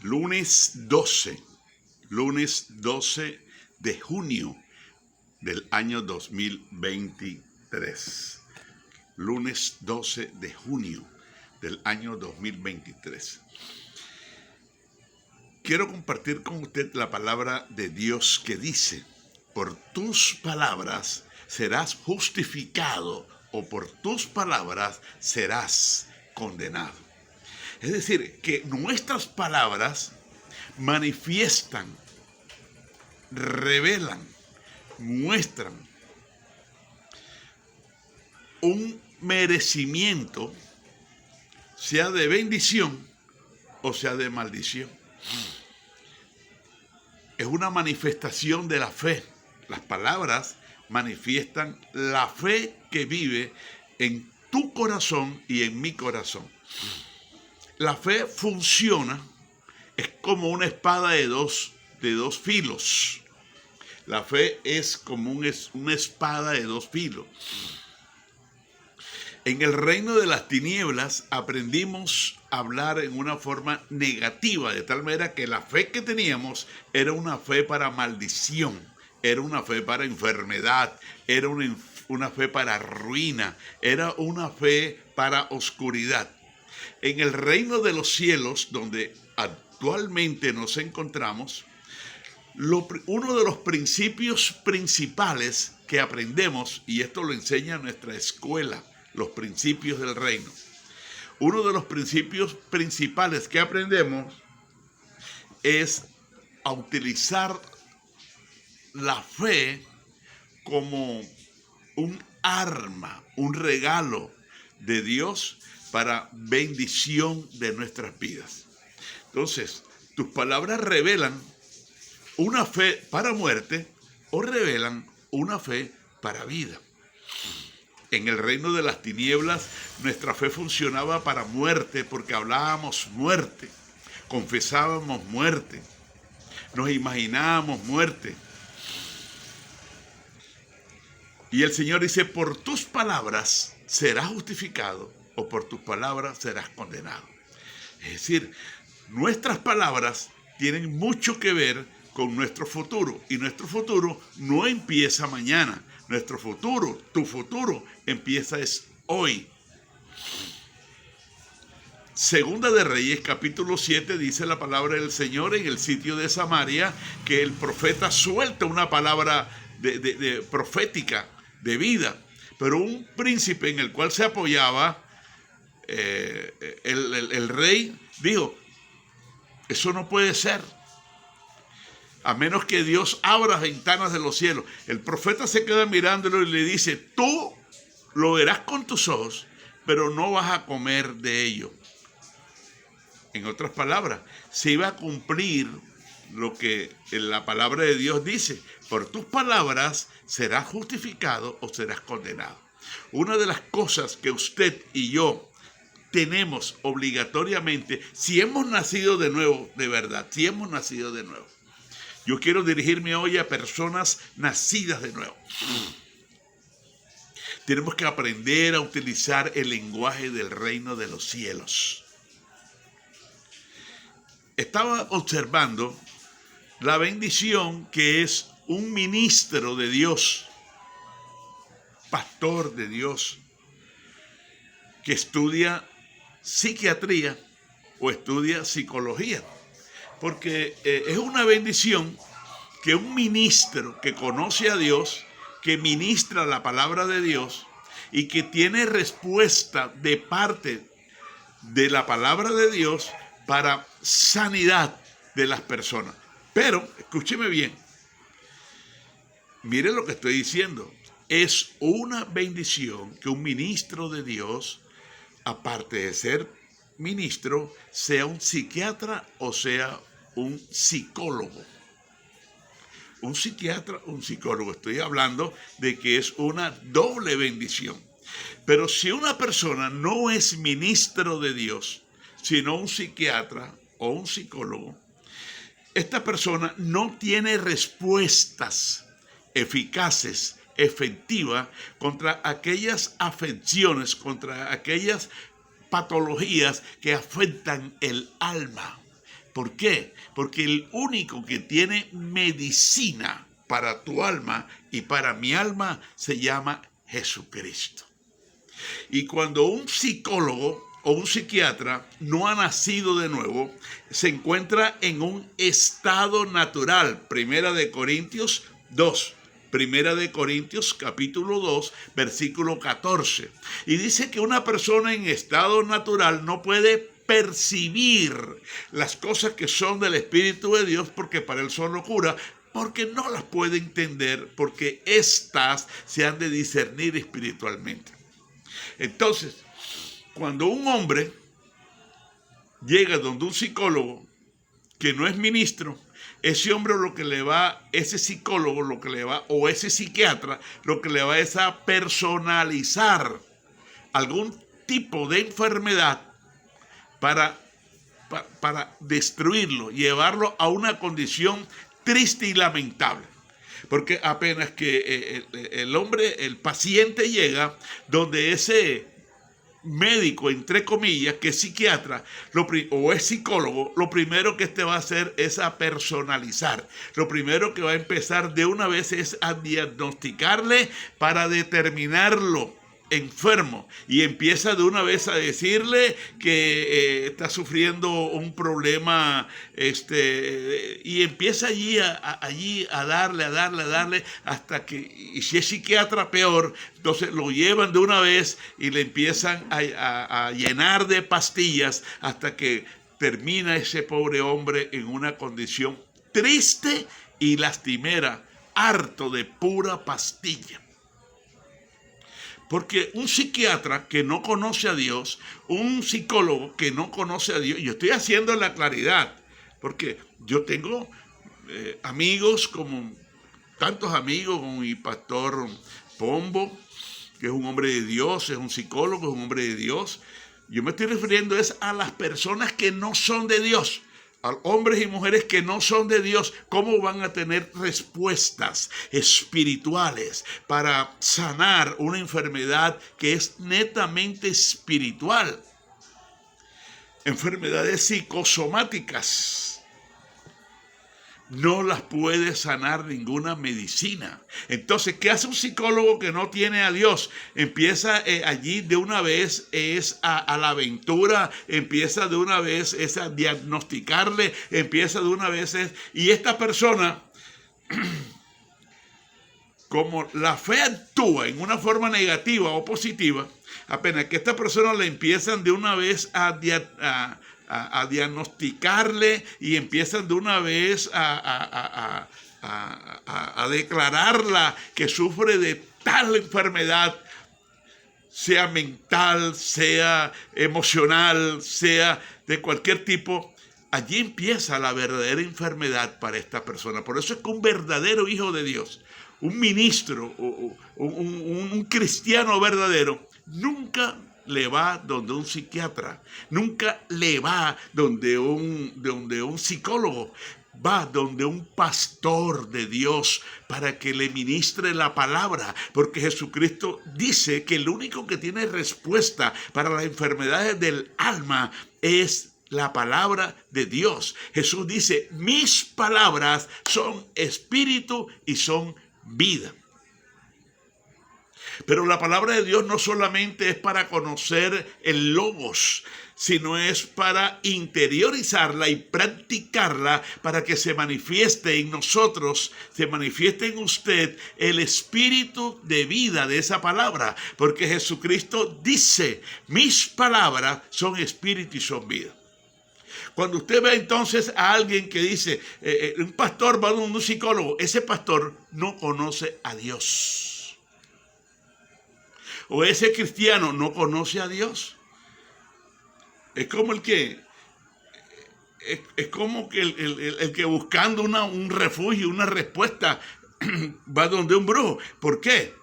Lunes 12 de junio del año 2023. Lunes 12 de junio del año 2023. Quiero compartir con usted la palabra de Dios que dice: por tus palabras serás justificado, o por tus palabras serás condenado. Es decir, que nuestras palabras manifiestan, revelan, muestran un merecimiento, sea de bendición o sea de maldición. Es una manifestación de la fe. Las palabras manifiestan la fe que vive en tu corazón y en mi corazón. La fe funciona, es como una espada de dos filos. La fe es como una espada de dos filos. En el reino de las tinieblas aprendimos a hablar en una forma negativa, de tal manera que la fe que teníamos era una fe para maldición, era una fe para enfermedad, era una fe para ruina, era una fe para oscuridad. En el reino de los cielos, donde actualmente nos encontramos, uno de los principios principales que aprendemos, y esto lo enseña nuestra escuela, los principios del reino. Uno de los principios principales que aprendemos es a utilizar la fe como un arma, un regalo de Dios para bendición de nuestras vidas. Entonces, tus palabras revelan una fe para muerte o revelan una fe para vida. En el reino de las tinieblas, nuestra fe funcionaba para muerte porque hablábamos muerte, confesábamos muerte, nos imaginábamos muerte. Y el Señor dice: por tus palabras serás justificado, o por tus palabras serás condenado. Es decir, nuestras palabras tienen mucho que ver con nuestro futuro, y nuestro futuro no empieza mañana. Nuestro futuro, tu futuro, empieza hoy. Segunda de Reyes, capítulo 7, dice la palabra del Señor en el sitio de Samaria, que el profeta suelta una palabra de profética, de vida. Pero un príncipe en el cual se apoyaba, el rey, dijo: eso no puede ser, a menos que Dios abra las ventanas de los cielos. El profeta se queda mirándolo y le dice: tú lo verás con tus ojos, pero no vas a comer de ello. En otras palabras, se iba a cumplir lo que la palabra de Dios dice: por tus palabras serás justificado o serás condenado. Una de las cosas que usted y yo tenemos obligatoriamente, si hemos nacido de nuevo, de verdad, si hemos nacido de nuevo. Yo quiero dirigirme hoy a personas nacidas de nuevo. Tenemos que aprender a utilizar el lenguaje del reino de los cielos. Estaba observando la bendición que es un ministro de Dios, pastor de Dios, que estudia psiquiatría o estudia psicología. Porque es una bendición que un ministro que conoce a Dios, que ministra la palabra de Dios y que tiene respuesta de parte de la palabra de Dios para sanidad de las personas. Pero, escúcheme bien, mire lo que estoy diciendo. Es una bendición que un ministro de Dios, aparte de ser ministro, sea un psiquiatra o sea un psicólogo. Un psiquiatra, un psicólogo. Estoy hablando de que es una doble bendición. Pero si una persona no es ministro de Dios, sino un psiquiatra o un psicólogo, esta persona no tiene respuestas eficaces, efectivas contra aquellas afecciones, contra aquellas patologías que afectan el alma. ¿Por qué? Porque el único que tiene medicina para tu alma y para mi alma se llama Jesucristo. Y cuando un psicólogo o un psiquiatra no ha nacido de nuevo, se encuentra en un estado natural. Primera de Corintios 2. Primera de Corintios capítulo 2, versículo 14. Y dice que una persona en estado natural no puede percibir las cosas que son del Espíritu de Dios porque para él son locura, porque no las puede entender, porque éstas se han de discernir espiritualmente. Entonces, cuando un hombre llega donde un psicólogo que no es ministro, ese hombre lo que le va, ese psicólogo lo que le va, o ese psiquiatra, lo que le va es a personalizar algún tipo de enfermedad para destruirlo, llevarlo a una condición triste y lamentable. Porque apenas que el hombre, el paciente llega donde ese médico, entre comillas, que es psiquiatra o es psicólogo, lo primero que este va a hacer es a personalizar. Lo primero que va a empezar de una vez es a diagnosticarle para determinarlo enfermo, y empieza de una vez a decirle que está sufriendo un problema, y empieza allí a darle hasta que, y si es psiquiatra peor, entonces lo llevan de una vez y le empiezan a llenar de pastillas hasta que termina ese pobre hombre en una condición triste y lastimera, harto de pura pastilla. Porque un psiquiatra que no conoce a Dios, un psicólogo que no conoce a Dios, yo estoy haciendo la claridad, porque yo tengo amigos, como tantos amigos, como mi pastor Pombo, que es un hombre de Dios, es un psicólogo, es un hombre de Dios. Yo me estoy refiriendo es a las personas que no son de Dios. A hombres y mujeres que no son de Dios, ¿cómo van a tener respuestas espirituales para sanar una enfermedad que es netamente espiritual? Enfermedades psicosomáticas no las puede sanar ninguna medicina. Entonces, ¿qué hace un psicólogo que no tiene a Dios? Empieza allí de una vez a la aventura, empieza de una vez a diagnosticarle, empieza de una vez y esta persona, como la fe actúa en una forma negativa o positiva, apenas que esta persona le empiezan de una vez a diagnosticarle y empiezan de una vez a declararla que sufre de tal enfermedad, sea mental, sea emocional, sea de cualquier tipo. Allí empieza la verdadera enfermedad para esta persona. Por eso es que un verdadero hijo de Dios, un ministro, un cristiano verdadero, nunca le va donde un psiquiatra, nunca le va donde un psicólogo, va donde un pastor de Dios para que le ministre la palabra, porque Jesucristo dice que el único que tiene respuesta para las enfermedades del alma es la palabra de Dios. Jesús dice, mis palabras son espíritu y son vida. Pero la palabra de Dios no solamente es para conocer el logos, sino es para interiorizarla y practicarla para que se manifieste en nosotros, se manifieste en usted el espíritu de vida de esa palabra. Porque Jesucristo dice, mis palabras son espíritu y son vida. Cuando usted ve entonces a alguien que dice, un pastor va a un psicólogo, ese pastor no conoce a Dios. O ese cristiano no conoce a Dios. Es como el que el que buscando un refugio, una respuesta, va donde un brujo. ¿Por qué?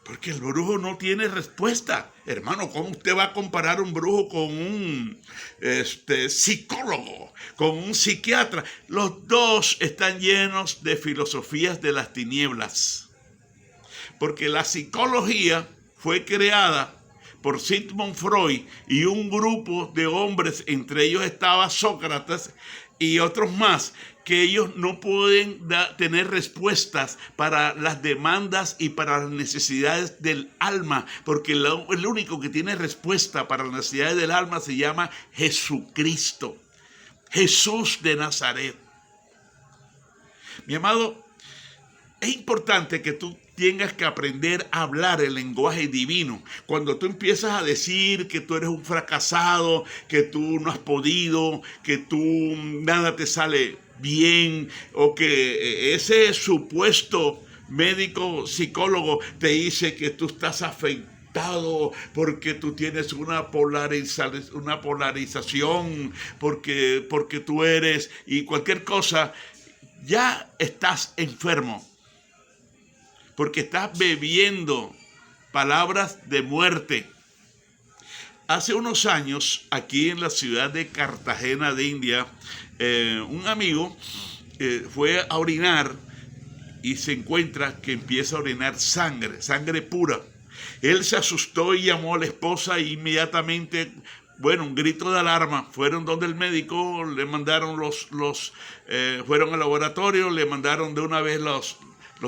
Porque el brujo no tiene respuesta. Hermano, ¿cómo usted va a comparar un brujo con un psicólogo, con un psiquiatra? Los dos están llenos de filosofías de las tinieblas. Porque la psicología fue creada por Sigmund Freud y un grupo de hombres, entre ellos estaba Sócrates y otros más, que ellos no pueden tener respuestas para las demandas y para las necesidades del alma, porque el único que tiene respuesta para las necesidades del alma se llama Jesucristo, Jesús de Nazaret. Mi amado, es importante que tú tengas que aprender a hablar el lenguaje divino. Cuando tú empiezas a decir que tú eres un fracasado, que tú no has podido, que tú nada te sale bien, o que ese supuesto médico psicólogo te dice que tú estás afectado porque tú tienes una polarización, porque tú eres, y cualquier cosa, ya estás enfermo. Porque estás bebiendo palabras de muerte. Hace unos años, aquí en la ciudad de Cartagena de India, un amigo fue a orinar y se encuentra que empieza a orinar sangre pura. Él se asustó y llamó a la esposa e inmediatamente, bueno, un grito de alarma. Fueron donde el médico, le mandaron fueron al laboratorio, le mandaron de una vez los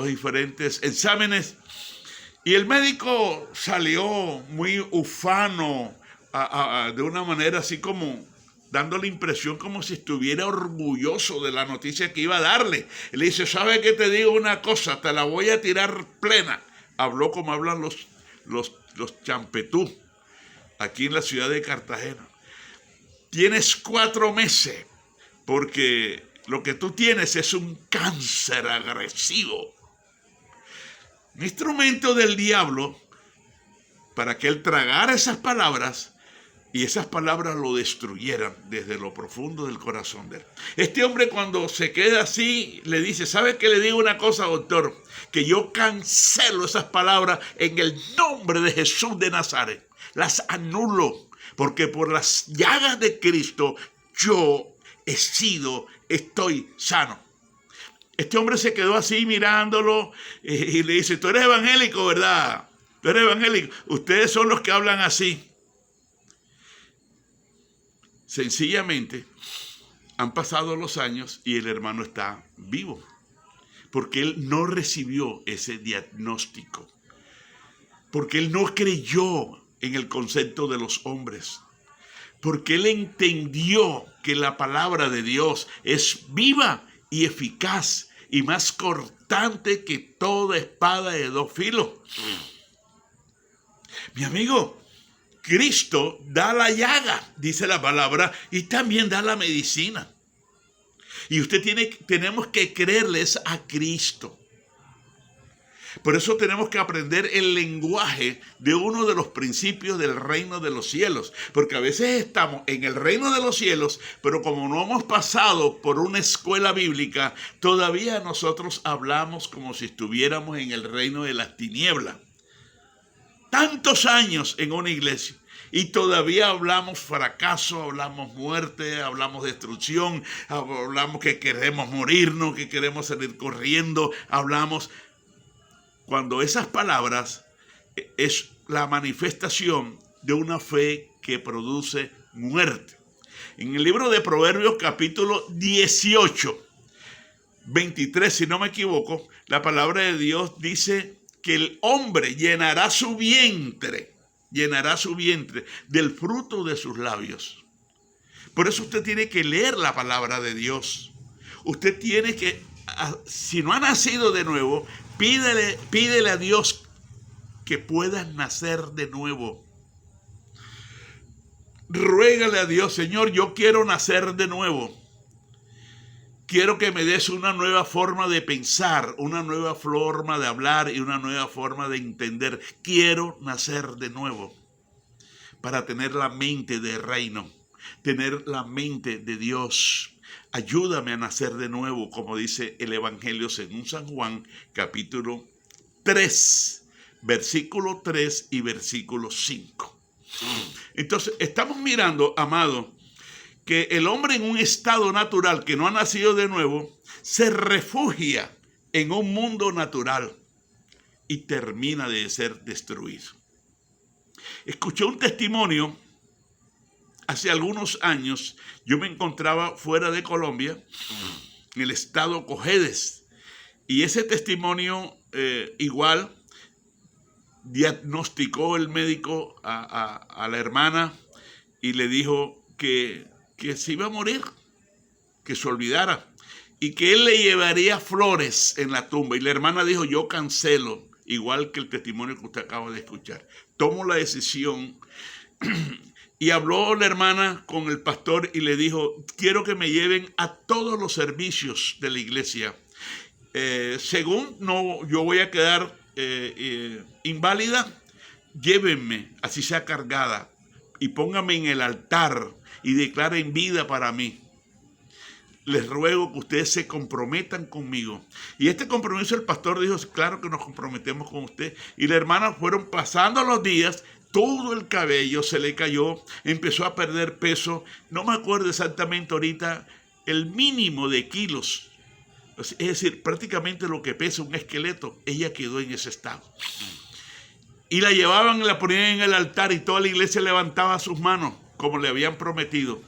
diferentes exámenes, y el médico salió muy ufano, de una manera así como dando la impresión como si estuviera orgulloso de la noticia que iba a darle. Él le dice: ¿sabe qué? Te digo una cosa, te la voy a tirar plena. Habló como hablan los champetú aquí en la ciudad de Cartagena. Tienes 4 meses, porque lo que tú tienes es un cáncer agresivo. Un instrumento del diablo para que él tragara esas palabras y esas palabras lo destruyeran desde lo profundo del corazón de él. Este hombre, cuando se queda así, le dice: ¿sabe qué? Le digo una cosa, doctor, que yo cancelo esas palabras en el nombre de Jesús de Nazaret. Las anulo, porque por las llagas de Cristo yo estoy sano. Este hombre se quedó así mirándolo y le dice: tú eres evangélico, ¿verdad? Tú eres evangélico. Ustedes son los que hablan así. Sencillamente han pasado los años y el hermano está vivo, porque él no recibió ese diagnóstico, porque él no creyó en el concepto de los hombres, porque él entendió que la palabra de Dios es viva y eficaz y más cortante que toda espada de 2 filos. Mi amigo, Cristo da la llaga, dice la palabra, y también da la medicina. Y tenemos que creerles a Cristo. Por eso tenemos que aprender el lenguaje de uno de los principios del reino de los cielos. Porque a veces estamos en el reino de los cielos, pero como no hemos pasado por una escuela bíblica, todavía nosotros hablamos como si estuviéramos en el reino de las tinieblas. Tantos años en una iglesia y todavía hablamos fracaso, hablamos muerte, hablamos destrucción, hablamos que queremos morirnos, que queremos salir corriendo, hablamos... Cuando esas palabras es la manifestación de una fe que produce muerte. En el libro de Proverbios capítulo 18, 23, si no me equivoco, la palabra de Dios dice que el hombre llenará su vientre del fruto de sus labios. Por eso usted tiene que leer la palabra de Dios. Usted tiene que, si no ha nacido de nuevo, pídele a Dios que puedas nacer de nuevo. Ruégale a Dios: Señor, yo quiero nacer de nuevo. Quiero que me des una nueva forma de pensar, una nueva forma de hablar y una nueva forma de entender. Quiero nacer de nuevo para tener la mente de reino, tener la mente de Dios. Ayúdame a nacer de nuevo, como dice el Evangelio según San Juan, capítulo 3, versículo 3 y versículo 5. Entonces, estamos mirando, amado, que el hombre en un estado natural que no ha nacido de nuevo, se refugia en un mundo natural y termina de ser destruido. Escuché un testimonio hace algunos años. Yo me encontraba fuera de Colombia, en el estado Cojedes, y ese testimonio igual diagnosticó el médico a la hermana y le dijo que se iba a morir, que se olvidara, y que él le llevaría flores en la tumba. Y la hermana dijo: yo cancelo, igual que el testimonio que usted acaba de escuchar. Tomo la decisión. Y habló la hermana con el pastor y le dijo: quiero que me lleven a todos los servicios de la iglesia. Según no, yo voy a quedar inválida, llévenme, así sea cargada, y póngame en el altar y declaren vida para mí. Les ruego que ustedes se comprometan conmigo. Y este compromiso, el pastor dijo: claro que nos comprometemos con usted. Y la hermana fueron pasando los días, todo el cabello se le cayó, empezó a perder peso. No me acuerdo exactamente ahorita el mínimo de kilos. Es decir, prácticamente lo que pesa un esqueleto. Ella quedó en ese estado. Y la llevaban y la ponían en el altar, y toda la iglesia levantaba sus manos como le habían prometido.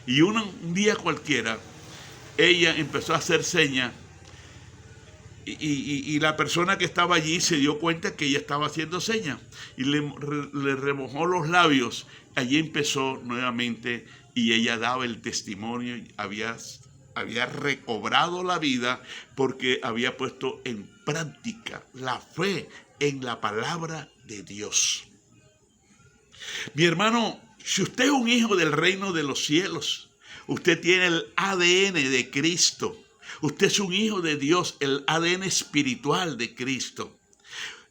Y un día cualquiera, ella empezó a hacer señas, y la persona que estaba allí se dio cuenta que ella estaba haciendo señas y le remojó los labios. Allí empezó nuevamente, y ella daba el testimonio. Había recobrado la vida porque había puesto en práctica la fe en la palabra de Dios. Mi hermano, si usted es un hijo del reino de los cielos, usted tiene el ADN de Cristo. Usted es un hijo de Dios, el ADN espiritual de Cristo.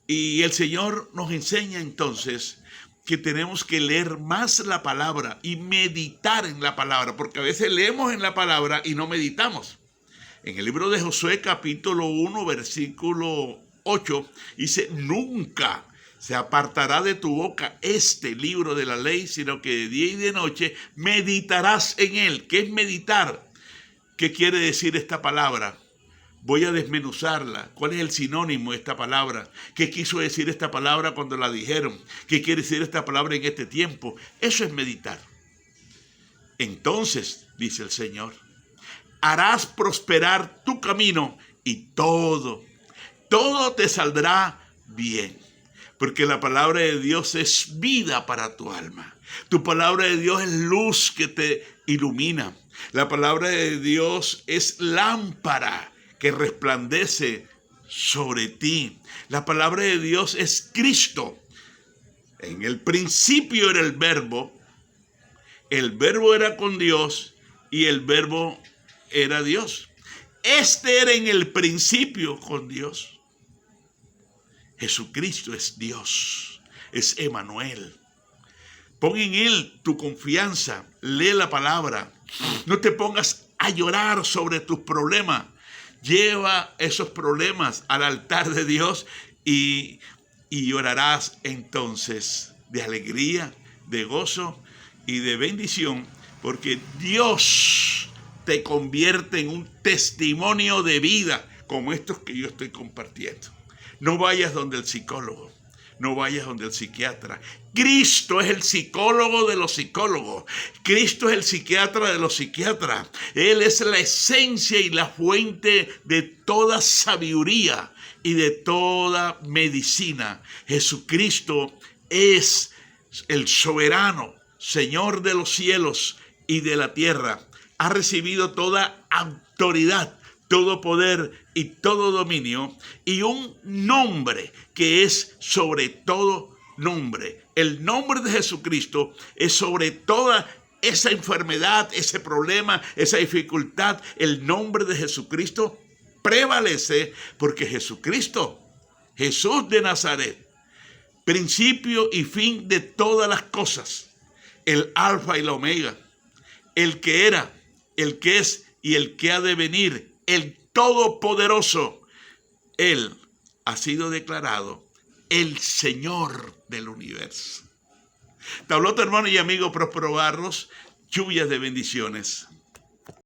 Y el Señor nos enseña entonces que tenemos que leer más la palabra y meditar en la palabra, porque a veces leemos en la palabra y no meditamos. En el libro de Josué, capítulo 1, versículo 8, dice: nunca se apartará de tu boca este libro de la ley, sino que de día y de noche meditarás en él. ¿Qué es meditar? ¿Qué quiere decir esta palabra? Voy a desmenuzarla. ¿Cuál es el sinónimo de esta palabra? ¿Qué quiso decir esta palabra cuando la dijeron? ¿Qué quiere decir esta palabra en este tiempo? Eso es meditar. Entonces, dice el Señor, harás prosperar tu camino y todo te saldrá bien. Porque la palabra de Dios es vida para tu alma. Tu palabra de Dios es luz que te ilumina. La palabra de Dios es lámpara que resplandece sobre ti. La palabra de Dios es Cristo. En el principio era el verbo era con Dios y el verbo era Dios. Este era en el principio con Dios. Jesucristo es Dios, es Emmanuel. Pon en Él tu confianza, lee la palabra. No te pongas a llorar sobre tus problemas. Lleva esos problemas al altar de Dios y llorarás entonces de alegría, de gozo y de bendición, porque Dios te convierte en un testimonio de vida como estos que yo estoy compartiendo. No vayas donde el psicólogo. No vayas donde el psiquiatra. Cristo es el psicólogo de los psicólogos. Cristo es el psiquiatra de los psiquiatras. Él es la esencia y la fuente de toda sabiduría y de toda medicina. Jesucristo es el soberano, Señor de los cielos y de la tierra. Ha recibido toda autoridad, todo poder y todo dominio, y un nombre que es sobre todo nombre. El nombre de Jesucristo es sobre toda esa enfermedad, ese problema, esa dificultad. El nombre de Jesucristo prevalece porque Jesucristo, Jesús de Nazaret, principio y fin de todas las cosas, el alfa y la omega, el que era, el que es y el que ha de venir, el todopoderoso, Él ha sido declarado el Señor del universo. Te habló tu hermano y amigo Próspero Barros. Lluvias de bendiciones.